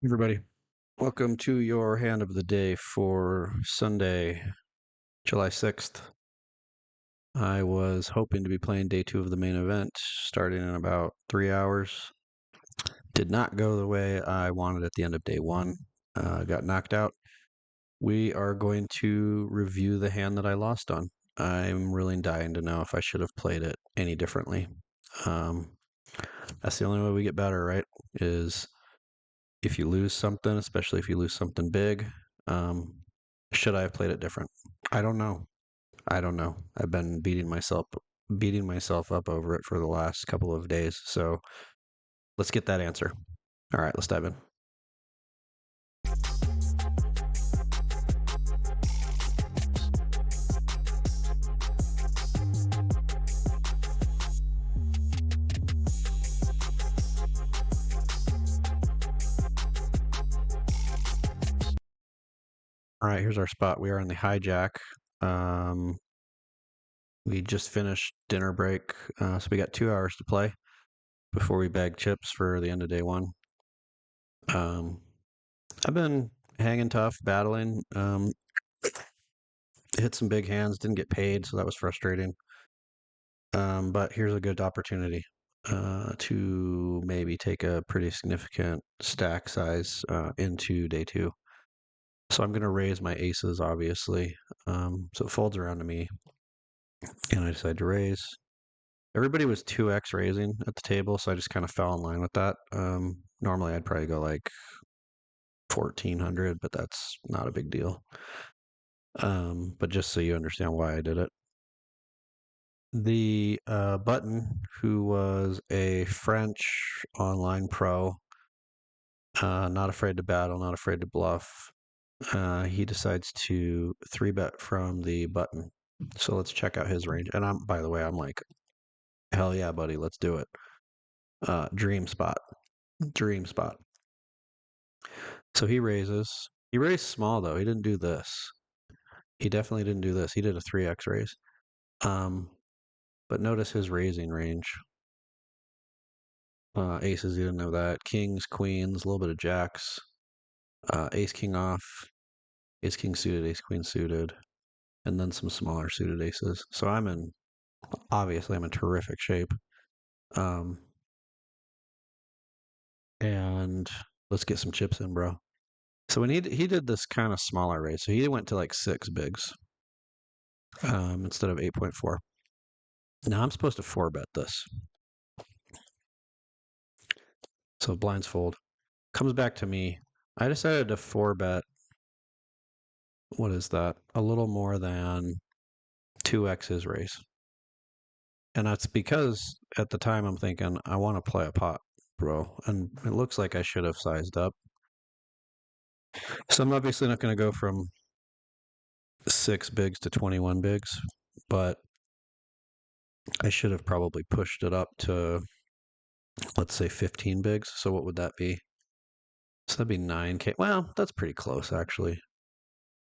Everybody, welcome to your hand of the day for Sunday, July 6th. I was hoping to be playing day two of the main event starting in about 3 hours. Did not go the way I wanted at the end of day one. Got knocked out. We are going to review the hand that I lost on. I'm really dying to know if I should have played it any differently. Um, that's the only way we get better, right? Is if you lose something, especially if you lose something big, um, should I have played it different? I don't know. I don't know. I've been beating myself up over it for the last couple of days. So let's get that answer. All right, let's dive in. All right, here's our spot. We are in the hijack. Um, we just finished dinner break, so we got 2 hours to play before we bag chips for the end of day one. Um, I've been hanging tough, battling. Hit some big hands, didn't get paid, so that was frustrating. But here's a good opportunity to maybe take a pretty significant stack size into day two. So I'm going to raise my aces, obviously. So it folds around to me, and I decide to raise. Everybody was 2x raising at the table, so I just kind of fell in line with that. Normally, I'd probably go like 1400, but that's not a big deal. But just so you understand why I did it. The Button, who was a French online pro, not afraid to battle, not afraid to bluff, he decides to 3-bet from the button. So let's check out his range. And by the way, I'm like, hell yeah, buddy, let's do it. Dream spot. Dream spot. So he raises. He raised small though. He didn't do this. He definitely didn't do this. He did a 3x raise. But notice his raising range. Aces, you didn't know that. Kings, queens, a little bit of jacks. Ace king off, ace king suited, ace queen suited, and then some smaller suited aces. So obviously I'm in terrific shape. Um, and let's get some chips in, bro. So when he did this kind of smaller raise, so he went to like 6 bigs instead of 8.4. Now I'm supposed to 4-bet this. So blinds fold. Comes back to me. I decided to 4-bet. What is that? A little more than 2x his raise. And that's because at the time I'm thinking, I want to play a pot, bro. And it looks like I should have sized up. So I'm obviously not going to go from 6 bigs to 21 bigs, but I should have probably pushed it up to, let's say, 15 bigs. So what would that be? So that'd be 9K. Well, that's pretty close, actually.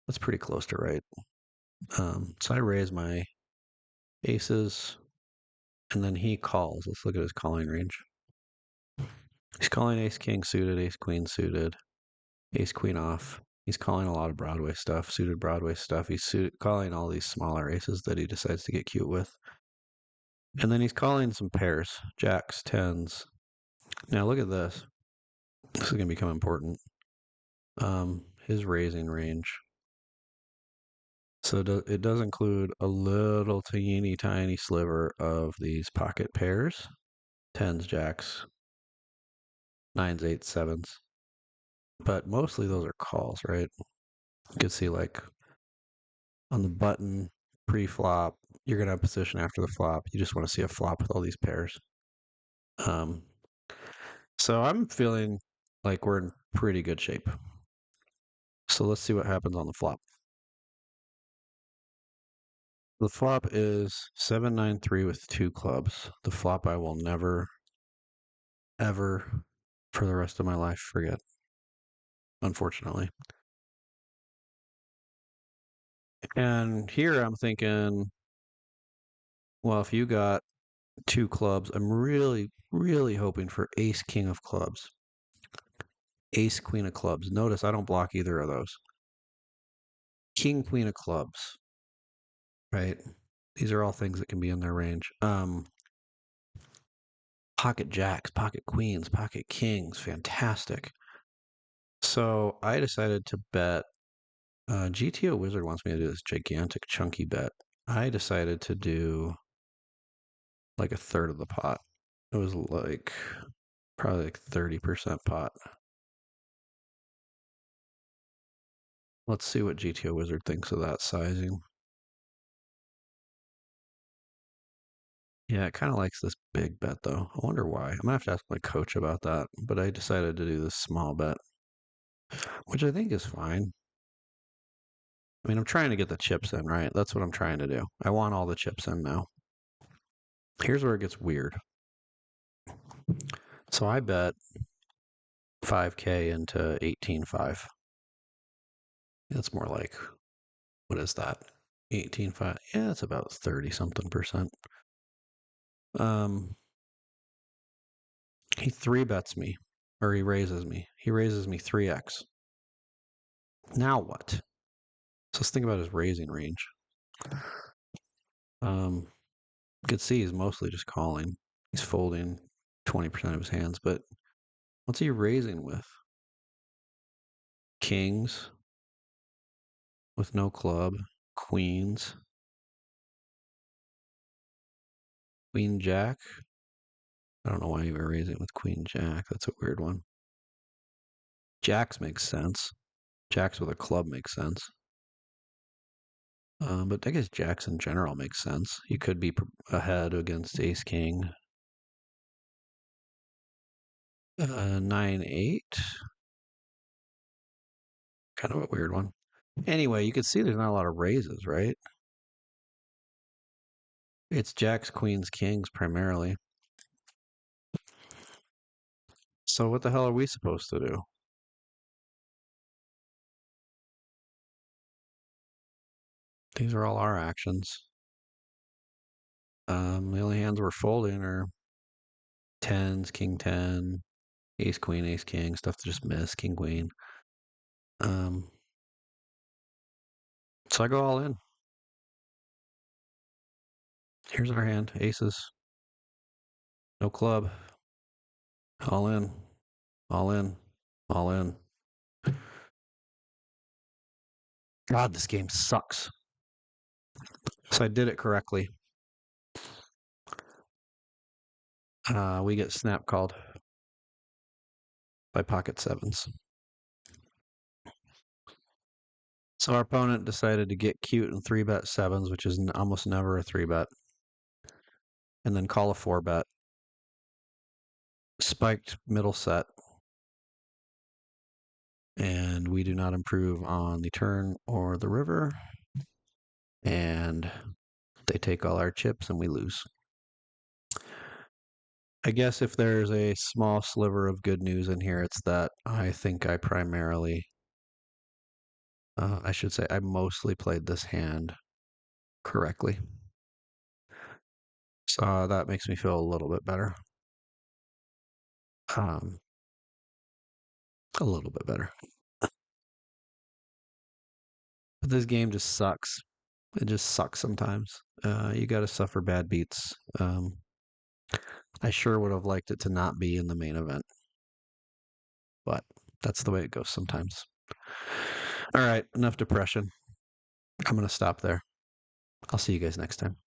That's pretty close to right. So I raise my aces, and then he calls. Let's look at his calling range. He's calling ace king suited, ace queen suited, ace queen off. He's calling a lot of Broadway stuff, suited Broadway stuff. He's calling all these smaller aces that he decides to get cute with. And then he's calling some pairs, jacks, tens. Now look at this. This is going to become important. His raising range. So it does include a little teeny tiny sliver of these pocket pairs, tens, jacks, nines, eights, sevens. But mostly those are calls, right? You can see like on the button pre-flop, you're going to have position after the flop. You just want to see a flop with all these pairs. Um, so I'm feeling like we're in pretty good shape. So let's see what happens on the flop. The flop is 7-9-3 with 2 clubs. The flop I will never, ever, for the rest of my life, forget, unfortunately. And here I'm thinking, well, if you got 2 clubs, I'm really, really hoping for ace king of clubs. Ace, queen of clubs. Notice I don't block either of those. King, queen of clubs, right? These are all things that can be in their range. Pocket jacks, pocket queens, pocket kings, fantastic. So I decided to bet. GTO Wizard wants me to do this gigantic chunky bet. I decided to do like a third of the pot. It was like probably like 30% pot. Let's see what GTO Wizard thinks of that sizing. Yeah, it kind of likes this big bet though. I wonder why. I'm gonna have to ask my coach about that. But I decided to do this small bet, which I think is fine. I mean, I'm trying to get the chips in, right? That's what I'm trying to do. I want all the chips in now. Here's where it gets weird. So I bet 5K into 18.5. That's more like, what is that? 18.5. Yeah, it's about 30 something percent. Um, he three bets me, or he raises me. He raises me 3x. Now what? So let's think about his raising range. You could see he's mostly just calling. He's folding 20% of his hands, but what's he raising with? Kings with no club, queens, queen jack. I don't know why you were raising with queen jack. That's a weird one. Jacks makes sense. Jacks with a club makes sense. But I guess jacks in general makes sense. You could be ahead against ace king. 9-8. Kind of a weird one. Anyway, you can see there's not a lot of raises, right? It's jacks, queens, kings primarily. So what the hell are we supposed to do? These are all our actions. The only hands we're folding are tens, king 10, ace king, stuff to just miss, king queen. Um, so I go all in. Here's our hand, aces, no club, all in, all in, all in. God, this game sucks. So I did it correctly. We get snap called by pocket sevens. So our opponent decided to get cute and three bet sevens, which is almost never a three bet, and then call a four bet. Spiked middle set, and we do not improve on the turn or the river, and they take all our chips and we lose. I guess if there's a small sliver of good news in here, it's that I think I primarily, I should say, I mostly played this hand correctly. So that makes me feel a little bit better. Um, a little bit better. But this game just sucks. It just sucks sometimes. You got to suffer bad beats. I sure would have liked it to not be in the main event, but that's the way it goes sometimes. All right, enough depression. I'm going to stop there. I'll see you guys next time.